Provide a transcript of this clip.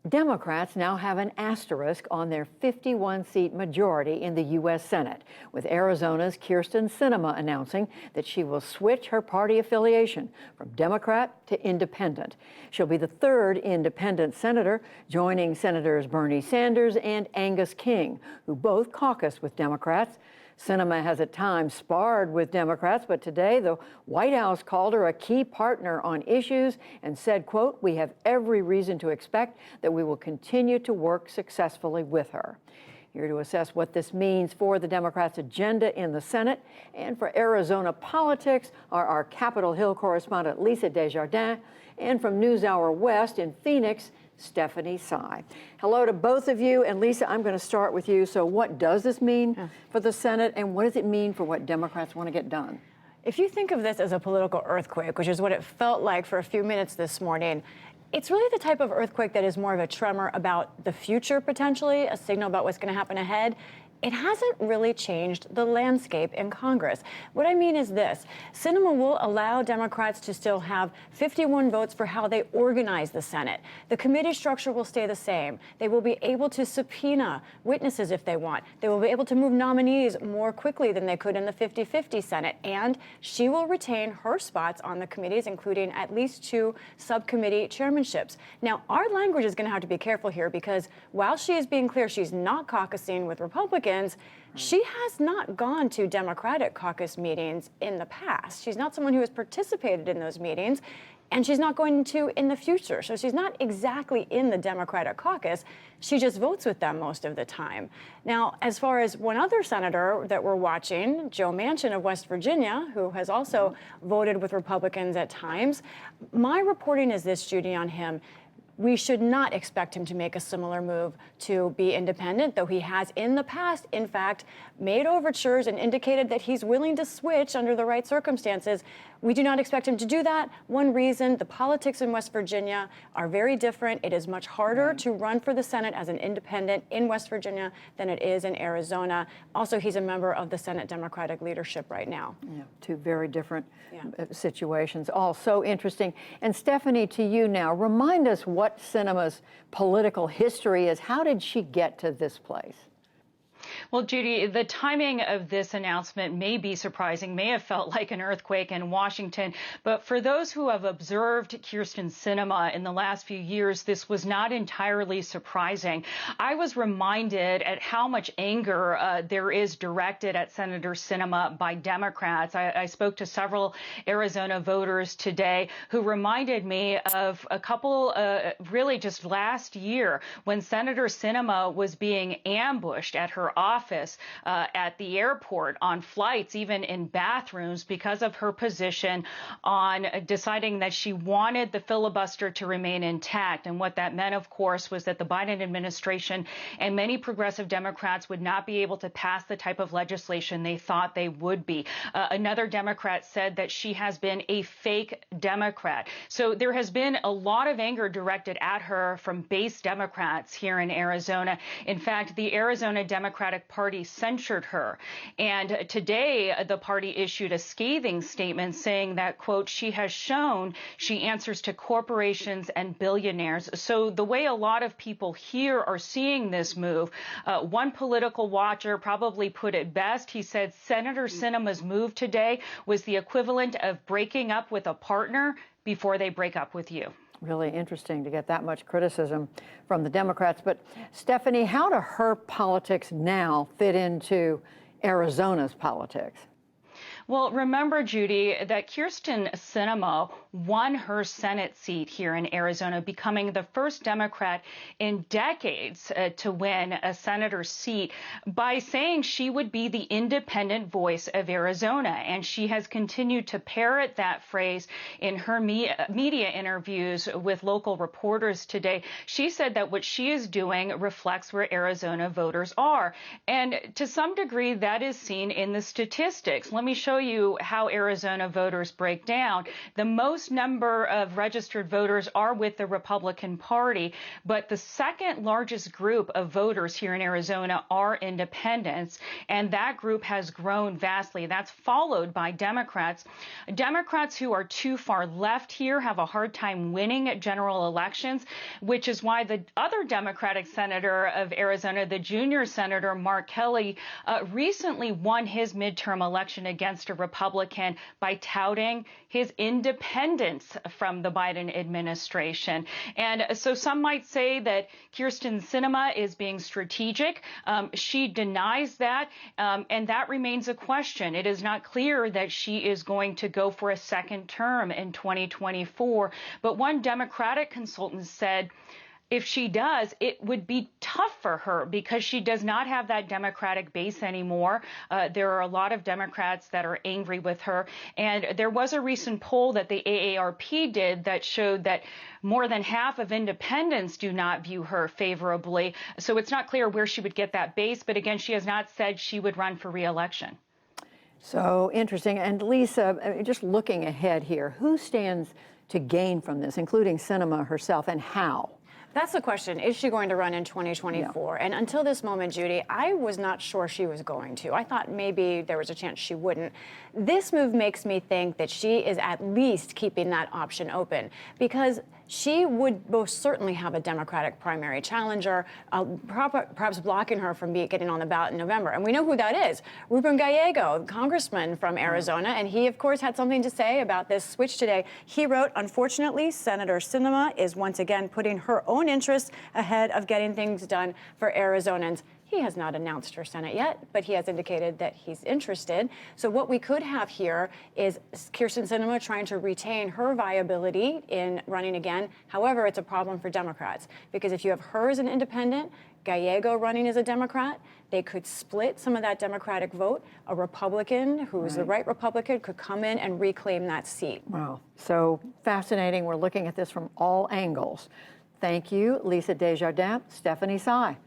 Democrats now have an asterisk on their 51-seat majority in the U.S. Senate, with Arizona's Kyrsten Sinema announcing that she will switch her party affiliation from Democrat to Independent. She'll be the third independent senator, joining Senators Bernie Sanders and Angus King, who both caucus with Democrats. Sinema has at times sparred with Democrats, but today the White House called her a key partner on issues and said, quote, "We have every reason to expect that we will continue to work successfully with her." Here to assess what this means for the Democrats' agenda in the Senate and for Arizona politics are our Capitol Hill correspondent Lisa Desjardins and from NewsHour West in Phoenix, Stephanie Sy. Hello to both of you. And Lisa, I'm going to start with you. So what does this mean for the Senate, and what does it mean for what Democrats want to get done? If you think of this as a political earthquake, which is what it felt like for a few minutes this morning, it's really the type of earthquake that is more of a tremor about the future, potentially, a signal about what's going to happen ahead. It hasn't really changed the landscape in Congress. What I mean is this: Sinema will allow Democrats to still have 51 votes for how they organize the Senate. The committee structure will stay the same. They will be able to subpoena witnesses if they want. They will be able to move nominees more quickly than they could in the 50-50 Senate. And she will retain her spots on the committees, including at least 2 subcommittee chairmanships. Now, our language is going to have to be careful here, because while she is being clear she's not caucusing with Republicans, she has not gone to Democratic caucus meetings in the past. She's not someone who has participated in those meetings, and she's not going to in the future. So she's not exactly in the Democratic caucus. She just votes with them most of the time. Now, as far as one other senator that we're watching, Joe Manchin of West Virginia, who has also voted with Republicans at times, my reporting is this, Judy, on him. We should not expect him to make a similar move to be independent, though he has in the past, in fact, made overtures and indicated that he's willing to switch under the right circumstances. We do not expect him to do that. One reason: the politics in West Virginia are very different. It is much harder to run for the Senate as an independent in West Virginia than it is in Arizona. Also, he's a member of the Senate Democratic leadership right now. Yeah, 2 very different situations, all so interesting. And Stephanie, to you now, remind us what Sinema's political history is. How did she get to this place? Well, Judy, the timing of this announcement may be surprising, may have felt like an earthquake in Washington. But for those who have observed Kyrsten Sinema in the last few years, this was not entirely surprising. I was reminded at how much anger there is directed at Senator Sinema by Democrats. I spoke to several Arizona voters today who reminded me of a couple, really just last year, when Senator Sinema was being ambushed at her office at the airport, on flights, even in bathrooms, because of her position on deciding that she wanted the filibuster to remain intact. And what that meant, of course, was that the Biden administration and many progressive Democrats would not be able to pass the type of legislation they thought they would be. Another Democrat said that she has been a fake Democrat. So there has been a lot of anger directed at her from base Democrats here in Arizona. In fact, the Arizona Democratic Party censured her. And today, the party issued a scathing statement saying that, quote, "she has shown she answers to corporations and billionaires." So the way a lot of people here are seeing this move, one political watcher probably put it best. He said Senator Sinema's move today was the equivalent of breaking up with a partner before they break up with you. Really interesting to get that much criticism from the Democrats. But Stephanie, how do her politics now fit into Arizona's politics? Well, remember, Judy, that Kyrsten Sinema won her Senate seat here in Arizona, becoming the first Democrat in decades to win a senator's seat by saying she would be the independent voice of Arizona. And she has continued to parrot that phrase in her media interviews with local reporters today. She said that what she is doing reflects where Arizona voters are. And to some degree, that is seen in the statistics. Let me show show you how Arizona voters break down. The most number of registered voters are with the Republican Party, but the second largest group of voters here in Arizona are independents, and that group has grown vastly. That's followed by Democrats. Democrats who are too far left here have a hard time winning at general elections, which is why the other Democratic senator of Arizona, the junior senator Mark Kelly, recently won his midterm election against a Republican by touting his independence from the Biden administration. And so some might say that Kyrsten Sinema is being strategic. She denies that, and that remains a question. It is not clear that she is going to go for a second term in 2024. But one Democratic consultant said, if she does, it would be tough for her because she does not have that Democratic base anymore. There are a lot of Democrats that are angry with her. And there was a recent poll that the AARP did that showed that more than half of independents do not view her favorably. So it's not clear where she would get that base. But again, she has not said she would run for re-election. So interesting. And Lisa, just looking ahead here, who stands to gain from this, including Sinema herself, and how? That's the question. Is she going to run in 2024? Yeah. And until this moment, Judy, I was not sure she was going to. I thought maybe there was a chance she wouldn't. This move makes me think that she is at least keeping that option open, because she would most certainly have a Democratic primary challenger, perhaps blocking her from getting on the ballot in November. And we know who that is. Ruben Gallego, congressman from Arizona. And he, of course, had something to say about this switch today. He wrote, unfortunately, Senator Sinema is once again putting her own interests ahead of getting things done for Arizonans. He has not announced her Senate yet, but he has indicated that he's interested. So what we could have here is Kyrsten Sinema trying to retain her viability in running again. However, it's a problem for Democrats, because if you have her as an independent, Gallego running as a Democrat, they could split some of that Democratic vote. A Republican who is the right Republican could come in and reclaim that seat. Wow. So fascinating. We're looking at this from all angles. Thank you, Lisa Desjardins, Stephanie Sy.